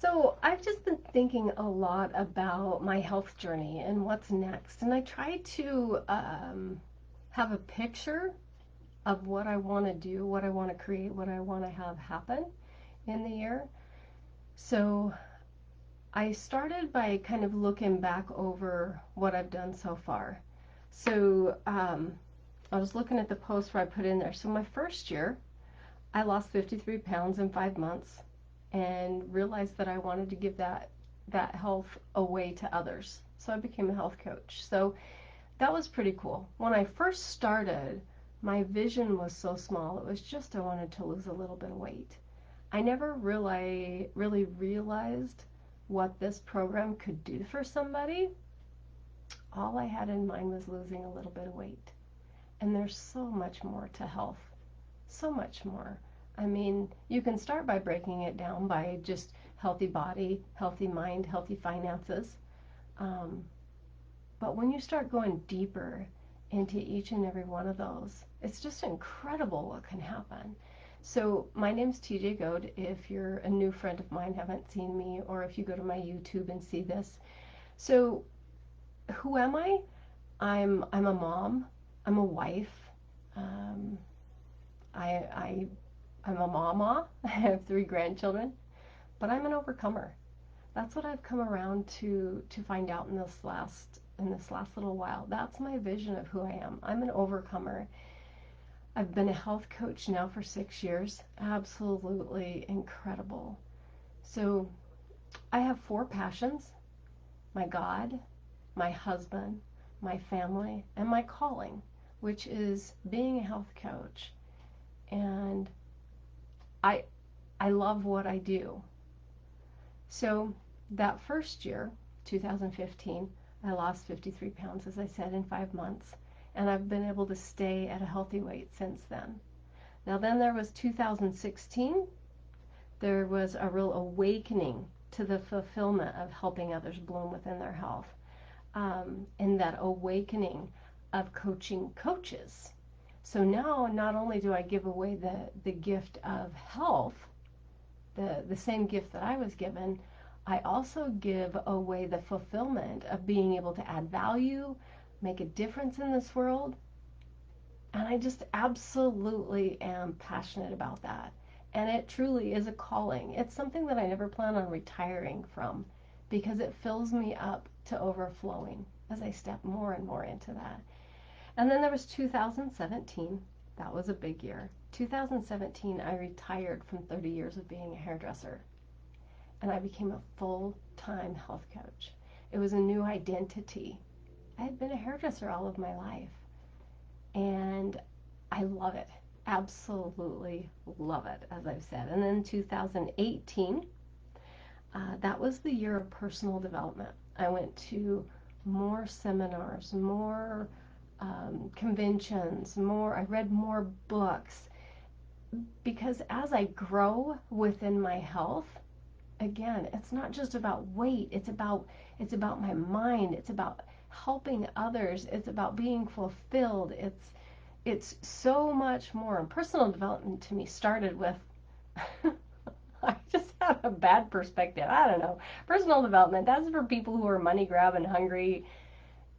So I've just been thinking a lot about my health journey and what's next, and I try to have a picture of what I want to do, what I want to create, what I want to have happen in the year. So I started by kind of looking back over what I've done so far. So I was looking at the post where I put in there. So my first year, I lost 53 pounds in 5 months and realized that I wanted to give that health away to others. So I became a health coach. So that was pretty cool. When I first started, my vision was so small. It was just I wanted to lose a little bit of weight. I never really realized what this program could do for somebody. All I had in mind was losing a little bit of weight. And there's so much more to health. So much more. I mean, you can start by breaking it down by just healthy body, healthy mind, healthy finances. Um, but when you start going deeper into each and every one of those, it's just incredible what can happen. So my name's TJ Goad. If you're a new friend of mine, haven't seen me, or if you go to my YouTube and see this. So who am I? I'm a mom. I'm a wife. Um, I I'm a mama. I have 3 grandchildren, but I'm an overcomer. That's what I've come around to find out in this last little while. That's my vision of who I am. I'm an overcomer. I've been a health coach now for 6 years. Absolutely incredible. So I have 4 passions: my God, my husband, my family, and my calling, which is being a health coach. And I I love what I do. So that first year, 2015, I lost 53 pounds, as I said, in 5 months. And I've been able to stay at a healthy weight since then. Now, then there was 2016. There was a real awakening to the fulfillment of helping others bloom within their health. And that awakening of coaching coaches. So now, not only do I give away the gift of health, the same gift that I was given, I also give away the fulfillment of being able to add value, make a difference in this world. And I just absolutely am passionate about that. And it truly is a calling. It's something that I never plan on retiring from because it fills me up to overflowing as I step more and more into that. And then there was 2017. That was a big year. 2017, I retired from 30 years of being a hairdresser and I became a full-time health coach. It was a new identity. I had been a hairdresser all of my life, and I love it. Absolutely love it, as I've said. And then 2018, that was the year of personal development. I went to more seminars, more conventions, I read more books, because as I grow within my health, again, it's not just about weight. It's about my mind. It's about helping others. It's about being fulfilled. It's so much more. And personal development to me started with I just have a bad perspective. I don't know. Personal development, that's for people who are money grab and hungry.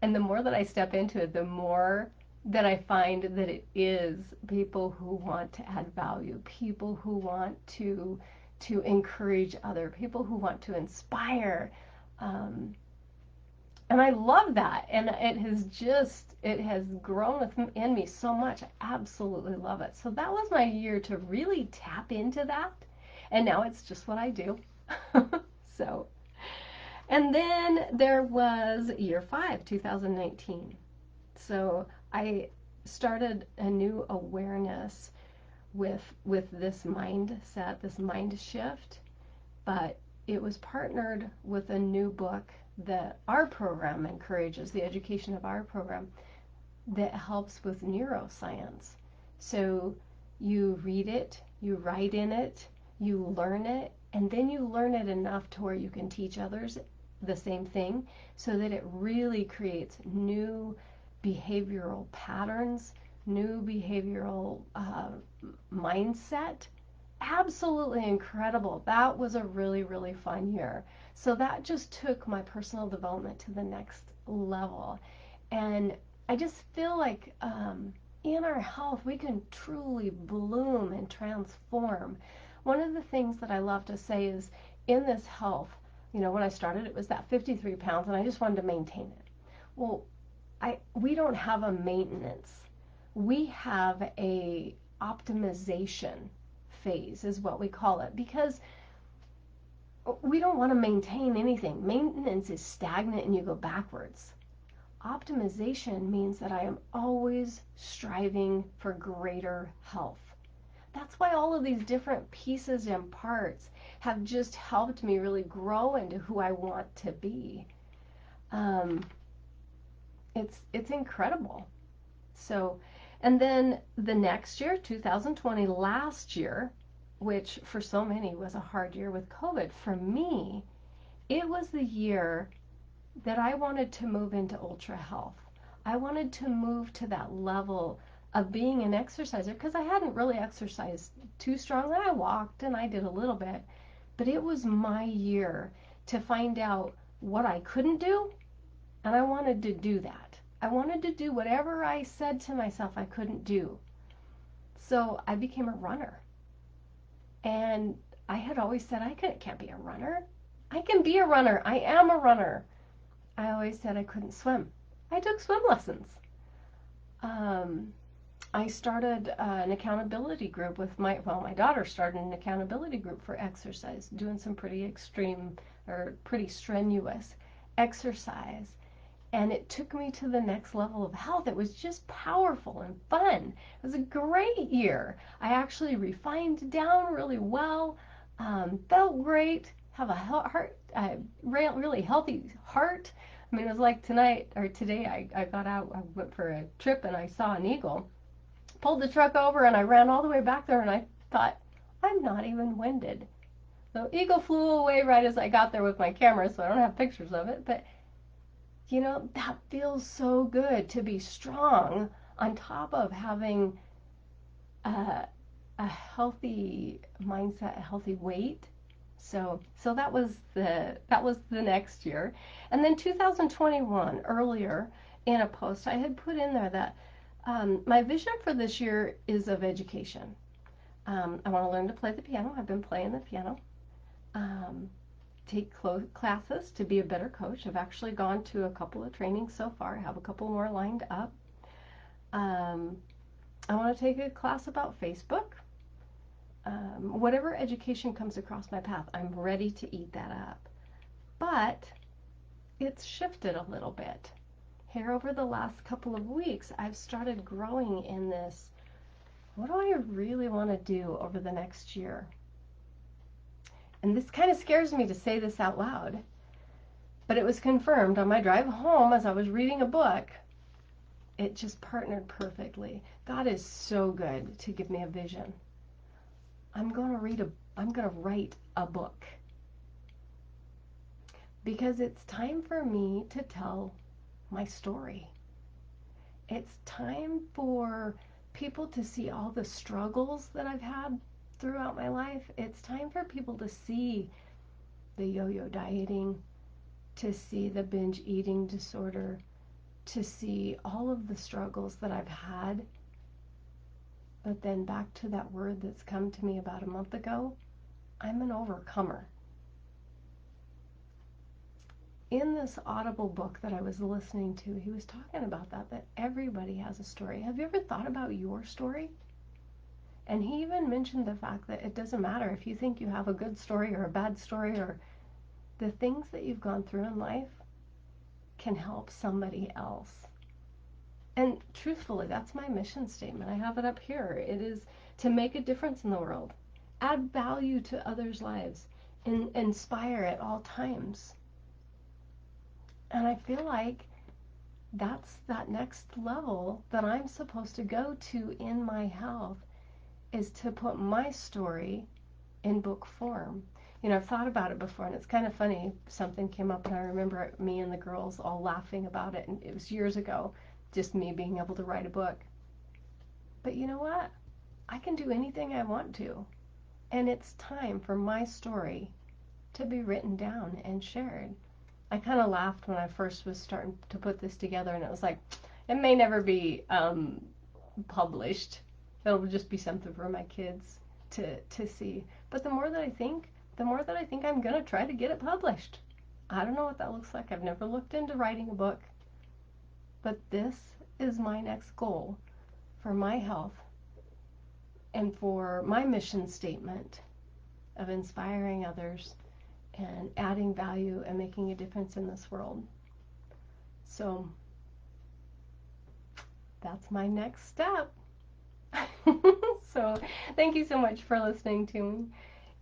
And the more that I step into it, the more that I find that it is people who want to add value, people who want to encourage other people, who want to inspire. Um, and I love that. And it has grown within me so much. I absolutely love it. So that was my year to really tap into that. And now it's just what I do. So, and then there was year 5, 2019. So I started a new awareness with this mindset, this mind shift, but it was partnered with a new book that our program encourages, the education of our program, that helps with neuroscience. So you read it, you write in it, you learn it, and then you learn it enough to where you can teach others the same thing, so that it really creates new behavioral patterns, new behavioral mindset absolutely incredible. That was a really, really fun year. So that just took my personal development to the next level. And I just feel like in our health, we can truly bloom and transform. One of the things that I love to say is in this health, when I started, it was that 53 pounds and I just wanted to maintain it. Well, we don't have a maintenance. We have a optimization phase is what we call it, because we don't want to maintain anything. Maintenance is stagnant and you go backwards. Optimization means that I am always striving for greater health. That's why all of these different pieces and parts have just helped me really grow into who I want to be. Um, it's incredible. So, and then the next year, 2020, last year, which for so many was a hard year with COVID, for me, it was the year that I wanted to move into ultra health. I wanted to move to that level of being an exerciser because I hadn't really exercised too strongly. I walked and I did a little bit, but it was my year to find out what I couldn't do, and I wanted to do that. I wanted to do whatever I said to myself I couldn't do. So I became a runner. And I had always said I can't be a runner. I can be a runner. I am a runner. I always said I couldn't swim. I took swim lessons. Um, I started an accountability group with my daughter started an accountability group for exercise, doing some pretty extreme or pretty strenuous exercise. And it took me to the next level of health. It was just powerful and fun. It was a great year. I actually refined down really well, felt great, have a really healthy heart. I mean, it was like today I got out, I went for a trip and I saw an eagle, pulled the truck over and I ran all the way back there and I thought, I'm not even winded. The eagle flew away right as I got there with my camera, so I don't have pictures of it, but that feels so good to be strong on top of having a healthy mindset, a healthy weight. So that was the next year. And then 2021, earlier in a post, I had put in there that my vision for this year is of education. I want to learn to play the piano. I've been playing the piano. Take classes to be a better coach. I've actually gone to a couple of trainings so far. I have a couple more lined up. I want to take a class about Facebook. Whatever education comes across my path, I'm ready to eat that up. But it's shifted a little bit. Here over the last couple of weeks, I've started growing in this. What do I really want to do over the next year? And this kind of scares me to say this out loud, but it was confirmed on my drive home as I was reading a book. It just partnered perfectly. God is so good to give me a vision. I'm going to write a book because it's time for me to tell my story. It's time for people to see all the struggles that I've had throughout my life. It's time for people to see the yo-yo dieting, to see the binge eating disorder, to see all of the struggles that I've had. But then back to that word that's come to me about a month ago, I'm an overcomer. In this Audible book that I was listening to, he was talking about that everybody has a story. Have you ever thought about your story? And he even mentioned the fact that it doesn't matter if you think you have a good story or a bad story, or the things that you've gone through in life can help somebody else. And truthfully, that's my mission statement. I have it up here. It is to make a difference in the world, add value to others' lives, and inspire at all times. And I feel like that's that next level that I'm supposed to go to in my health, is to put my story in book form. I've thought about it before, and it's kind of funny. Something came up, and I remember me and the girls all laughing about it, and it was years ago, just me being able to write a book. But you know what? I can do anything I want to. And it's time for my story to be written down and shared. I kind of laughed when I first was starting to put this together, and it was like, it may never be published. It'll just be something for my kids to see. But the more that I think, I'm going to try to get it published. I don't know what that looks like. I've never looked into writing a book. But this is my next goal for my health and for my mission statement of inspiring others and adding value and making a difference in this world. So that's my next step. So thank you so much for listening to me.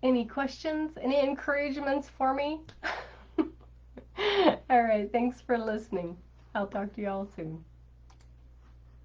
Any questions? Any encouragements for me? All right, thanks for listening. I'll talk to you all soon.